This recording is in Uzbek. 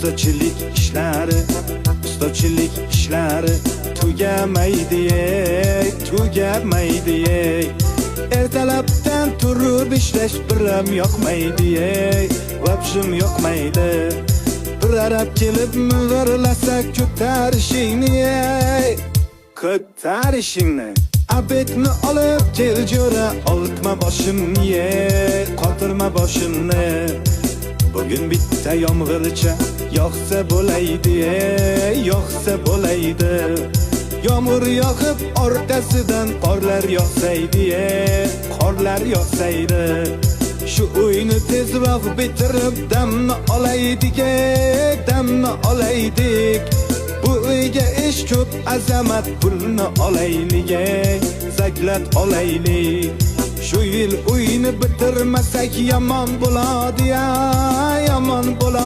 ustachilik ishlari tugamaydi. Ertalabdan turib ishlash biram yoqmaydi, vobshim yoqmaydi. Bir arab kelib ming'irlasa ko'tarishingni. Abetni olib kel jo'ra, oltma boshimni, qotirma boshimni. Bugün bitta yomg'ircha yoqsa bo'laydi. Yomg'ir yoqib orqasidan qorlar yog'saydi. Shu uyni tezroq bitirib damni olaydik. Bu uyga ish ko'p, azamat pulni olaylik, zaklat olaylik. Shu yil uyni bitirmasak yomon bo'ladi, yomon bo'ladi.